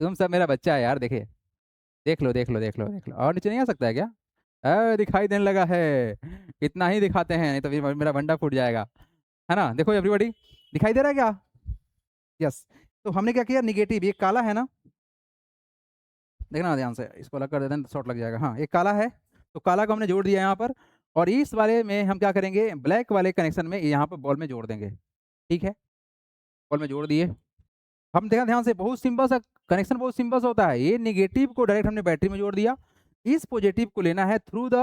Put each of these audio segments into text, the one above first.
तुम सब मेरा बच्चा है यार, देखिए। देख लो देख लो देख लो देख लो, और नीचे नहीं आ सकता है क्या? दिखाई देने लगा है। इतना ही दिखाते हैं, नहीं तो फिर मेरा बंडा फूट जाएगा। है ना, देखो एवरीबॉडी, दिखाई दे रहा है क्या? यस। तो हमने क्या किया, निगेटिव, ये काला है ना, देखना ध्यान से, इसको अलग कर देते हैं तो शॉर्ट लग जाएगा। हाँ, ये काला है, तो काला को हमने जोड़ दिया यहाँ पर। और इस वाले में हम क्या करेंगे, ब्लैक वाले कनेक्शन में यहाँ पर बॉल में जोड़ देंगे। ठीक है, बॉल में जोड़ दिए। हम देखा ध्यान से, बहुत सिंपल सा कनेक्शन, बहुत सिंपल सा होता है। ये निगेटिव को डायरेक्ट हमने बैटरी में जोड़ दिया, इस पॉजिटिव को लेना है थ्रू द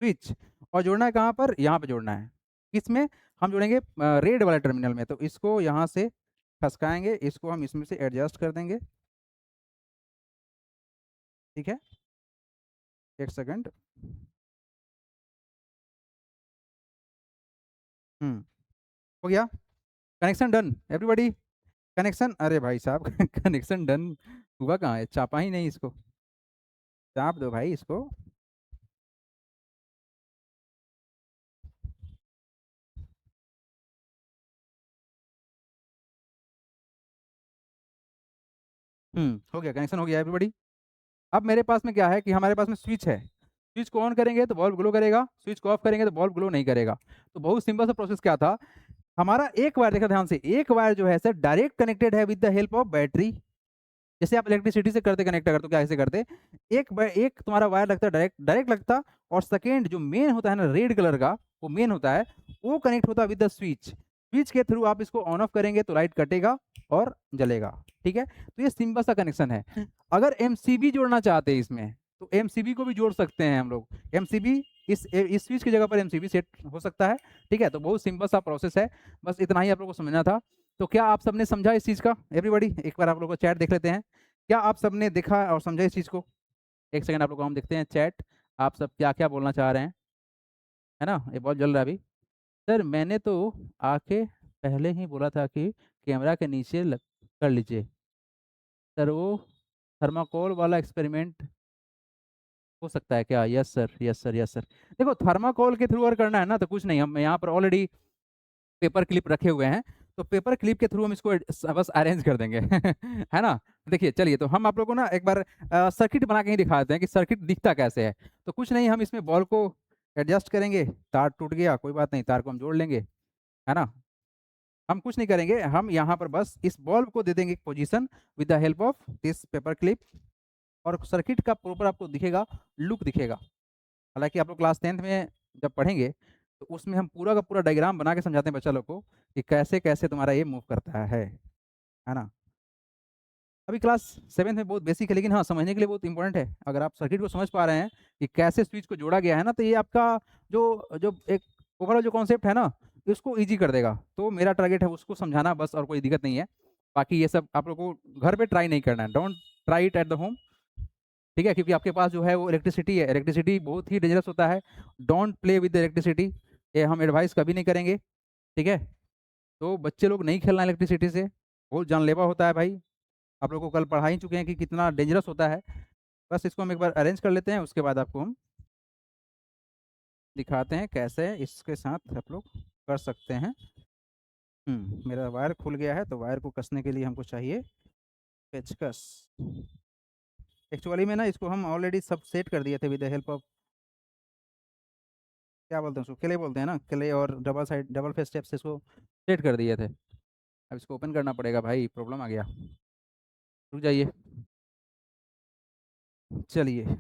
स्विच, और जोड़ना है कहाँ पर, यहाँ पे जोड़ना है। किसमें? हम जोड़ेंगे रेड वाले टर्मिनल में। तो इसको यहाँ से खसकाएंगे, इसको हम इसमें से एडजस्ट कर देंगे। ठीक है, एक सेकंड। हो गया, कनेक्शन डन एवरीबॉडी। कनेक्शन, अरे भाई साहब कनेक्शन डन हुआ कहाँ है, चापा ही नहीं इसको, चाप दो भाई इसको। हो गया, कनेक्शन हो गया एवरीबॉडी। अब मेरे पास में क्या है कि हमारे पास में स्विच है, स्विच को ऑन करेंगे तो बल्ब ग्लो करेगा, स्विच को ऑफ करेंगे तो बल्ब ग्लो नहीं करेगा। तो बहुत सिंपल सा प्रोसेस क्या था, हमारा एक वायर, देखा ध्यान से, एक वायर जो है सर डायरेक्ट कनेक्टेड है with the help of battery. जैसे आप इलेक्ट्रिसिटी से करते कनेक्ट अगर, तो क्या ऐसे करते, एक तुम्हारा वायर लगता है डायरेक्ट, डायरेक्ट लगता, और सेकेंड जो मेन होता है ना रेड कलर का, वो मेन होता है, वो कनेक्ट होता है विद द स्विच। स्विच के थ्रू आप इसको ऑन ऑफ करेंगे तो लाइट कटेगा और जलेगा। ठीक है, तो ये सिंपल सा कनेक्शन है। अगर एमसीबी जोड़ना चाहते हैं इसमें, तो एमसीबी को भी जोड़ सकते हैं हम लोग। एमसीबी, इस स्विच की जगह पर एमसीबी सेट हो सकता है। ठीक है, तो बहुत सिंपल सा प्रोसेस है, बस इतना ही आप लोगों को समझना था। तो क्या आप सबने समझा इस चीज़ का एवरीबॉडी? एक बार आप लोगों को चैट देख लेते हैं, क्या आप सबने देखा और समझा इस चीज़ को? एक सेकंड आप लोग को हम देखते हैं चैट, आप सब क्या-क्या बोलना चाह रहे हैं, है ना? ये बहुत जल रहा है अभी। सर मैंने तो आके पहले ही बोला था कि कैमरा के नीचे लग कर लीजिए। सर वो थर्माकोल वाला एक्सपेरिमेंट हो सकता है क्या? Yes sir, yes sir, yes sir. देखो थर्माकोल के थ्रू अगर करना है ना तो कुछ नहीं, हम यहाँ पर ऑलरेडी पेपर क्लिप रखे हुए हैं, तो पेपर क्लिप के थ्रू हम इसको बस अरेंज कर देंगे है ना? देखिए चलिए, तो हम आप लोगों को ना एक बार सर्किट बना के ही दिखा देते हैं कि सर्किट दिखता कैसे है। तो कुछ नहीं, हम इसमें बॉल को एडजस्ट करेंगे, तार टूट गया कोई बात नहीं, तार को हम जोड़ लेंगे, है ना? हम कुछ नहीं करेंगे, हम यहाँ पर बस इस बॉल्ब को दे देंगे एक position with the help of this paper clip, और सर्किट का प्रॉपर आपको दिखेगा, लुक दिखेगा। हालाँकि आप लोग क्लास 10th में जब पढ़ेंगे, तो उसमें हम पूरा का पूरा डायग्राम बना के समझाते हैं बच्चा लोग को कि कैसे-कैसे तुम्हारा ये मूव करता है ना? अभी क्लास 7th में बहुत बेसिक है, लेकिन हाँ, समझने के लिए बहुत इम्पोर्टेंट है। अगर आप सर्किट को समझ पा रहे हैं कि कैसे स्विच को जोड़ा गया है ना, तो ये आपका जो जो एक ओवरऑल जो कॉन्सेप्ट है ना, इसको ईज़ी कर देगा। तो मेरा टारगेट है उसको समझाना बस, और कोई दिक्कत नहीं है। बाकी ये सब आप लोग को घर पे ट्राई नहीं करना है, don't try it at the home. ठीक है? क्योंकि आपके पास जो है वो इलेक्ट्रिसिटी है, इलेक्ट्रिसिटी बहुत ही डेंजरस होता है। Don't play with the electricity, ये हम एडवाइस कभी नहीं करेंगे। ठीक है? तो बच्चे लोग नहीं खेलना इलेक्ट्रिसिटी से, बहुत जानलेवा होता है भाई। आप लोग को कल पढ़ा ही चुके हैं कि कितना डेंजरस होता है। बस इसको हम एक बार अरेंज कर लेते हैं, उसके बाद आपको हम दिखाते हैं कैसे इसके साथ आप लोग कर सकते हैं। मेरा वायर खुल गया है, तो वायर को कसने के लिए हमको चाहिए पेचकस। एक्चुअली में ना इसको हम ऑलरेडी सब सेट कर दिए थे विद द हेल्प ऑफ, क्या बोलते हैं उसको, क्ले बोलते हैं ना, क्ले, और डबल फेस टेप से इसको सेट कर दिए थे। अब इसको ओपन करना पड़ेगा भाई, प्रॉब्लम आ गया। रुक जाइए, चलिए।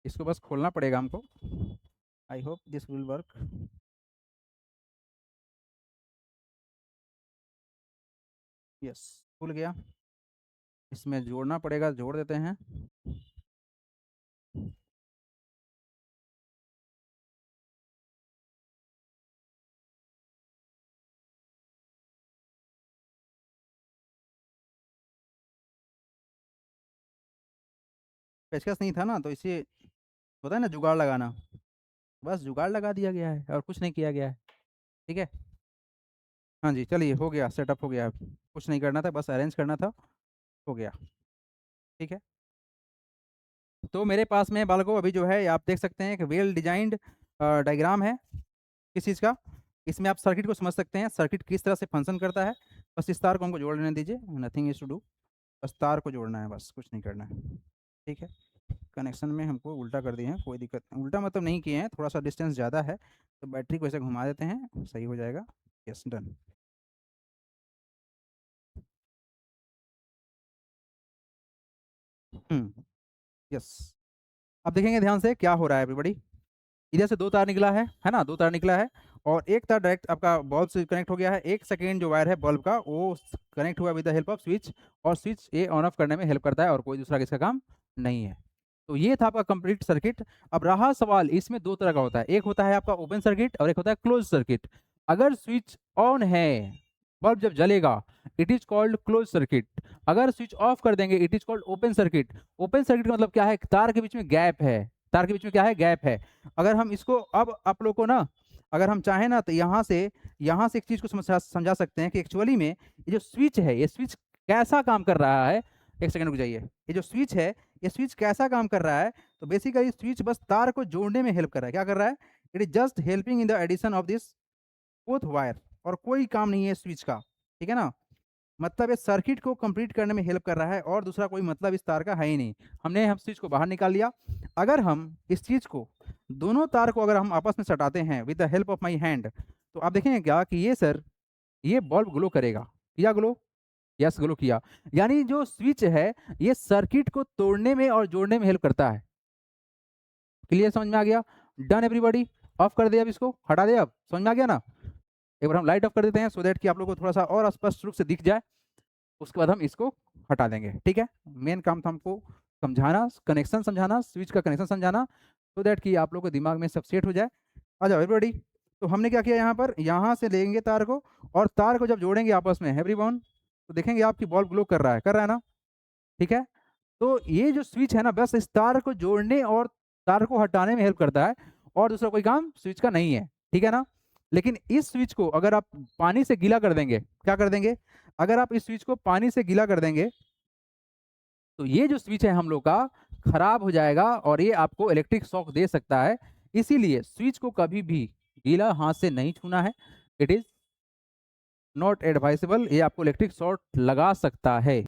इसको बस खोलना पड़ेगा हमको। I hope this will work. Yes, खुल गया। इसमें जोड़ना पड़ेगा, जोड़ देते हैं। पेचकस नहीं था ना, तो इसे होता है ना जुगाड़ लगाना, बस जुगाड़ लगा दिया गया है और कुछ नहीं किया गया है। ठीक है, हाँ जी, चलिए हो गया, सेटअप हो गया। कुछ नहीं करना था, बस अरेंज करना था, हो गया। ठीक है, तो मेरे पास में बालकों अभी जो है आप देख सकते हैं कि वेल डिजाइंड डायग्राम है किस चीज़ का। इसमें आप सर्किट को समझ सकते हैं, सर्किट किस तरह से फंक्शन करता है। बस इस तार को हमको जोड़ लेने दीजिए, नथिंग इज टू डू, बस तार को जोड़ना है, बस कुछ नहीं करना है, ठीक है। कनेक्शन में हमको उल्टा कर दिए हैं, कोई दिक्कत नहीं, उल्टा मतलब नहीं किए हैं, थोड़ा सा डिस्टेंस ज़्यादा है, तो बैटरी को ऐसे घुमा देते हैं, सही हो जाएगा। Yes, done. यस। अब देखेंगे ध्यान से क्या हो रहा है एवरीबॉडी। इधर से 2 तार निकला है ना? 2 तार निकला है और एक तार डायरेक्ट आपका बल्ब से कनेक्ट हो गया है। एक सेकेंड जो वायर है बल्ब का वो कनेक्ट हुआ with the help off switch, और स्विच ये ऑन ऑफ करने में हेल्प करता है और कोई दूसरा इसका काम नहीं है। तो ये था आपका कंप्लीट सर्किट। अब रहा सवाल, इसमें 2 तरह का होता है, एक होता है आपका ओपन सर्किट और एक होता है क्लोज सर्किट। अगर स्विच ऑन है, बल्ब जब जलेगा, it is called close circuit. अगर स्विच ऑफ कर देंगे, it is called open circuit. Open circuit का मतलब क्या है? तार के बीच में गैप है, तार के बीच में क्या है? गैप है। अगर हम इसको, अब आप लोग को ना, अगर हम चाहें ना तो यहाँ से एक चीज़ को समझा सकते हैं कि एक्चुअली में ये जो स्विच है, ये स्विच कैसा काम कर रहा है। एक सेकंड रुक जाइए। ये जो स्विच है, ये स्विच कैसा काम कर रहा है? तो बेसिकली स्विच बस तार को जोड़ने में हेल्प कर रहा है। क्या कर रहा है? It is just helping in the addition of this both wire, और कोई काम नहीं है स्विच का, ठीक है ना? मतलब ये सर्किट को कंप्लीट करने में हेल्प कर रहा है और दूसरा कोई मतलब इस तार का है ही नहीं। हमने हम स्विच को बाहर निकाल लिया। अगर हम इस चीज़ को, दोनों तार को अगर हम आपस में सटाते हैं with the help of my hand, तो आप देखेंगे क्या कि ये सर, ये बल्ब ग्लो करेगा। किया ग्लो? यस, ग्लो किया। यानी जो स्विच है, ये सर्किट को तोड़ने में और जोड़ने में हेल्प करता है। क्लियर, समझ में आ गया? Done everybody. ऑफ कर दे, अब इसको हटा दे। अब समझ में आ गया ना? एक बार हम लाइट ऑफ कर देते हैं सो दैट कि आप लोगों को थोड़ा सा और स्पष्ट रूप से दिख जाए। उसके बाद हम इसको हटा देंगे, ठीक है। मेन काम था हमको समझाना, कनेक्शन समझाना, स्विच का कनेक्शन समझाना, सो दैट कि आप लोगों के दिमाग में सब सेट हो जाए। आ जाओ एवरीबॉडी। तो हमने क्या किया, यहाँ पर यहाँ से लेंगे तार को, और तार को जब जोड़ेंगे आपस में एवरीवन, तो देखेंगे आपकी बल्ब ग्लो कर रहा है ना? ठीक है। तो ये जो स्विच है ना, बस इस तार को जोड़ने और तार को हटाने में हेल्प करता है, और दूसरा कोई काम स्विच का नहीं है, ठीक है ना? लेकिन इस स्विच को अगर आप पानी से गीला कर देंगे, क्या कर देंगे? अगर आप इस स्विच को पानी से गीला कर देंगे, तो ये जो स्विच है हम लोग का खराब हो जाएगा और ये आपको इलेक्ट्रिक शॉक दे सकता है। इसीलिए स्विच को कभी भी गीला हाथ से नहीं छूना है। इट इज नॉट एडवाइसेबल, ये आपको इलेक्ट्रिक शॉक लगा सकता है।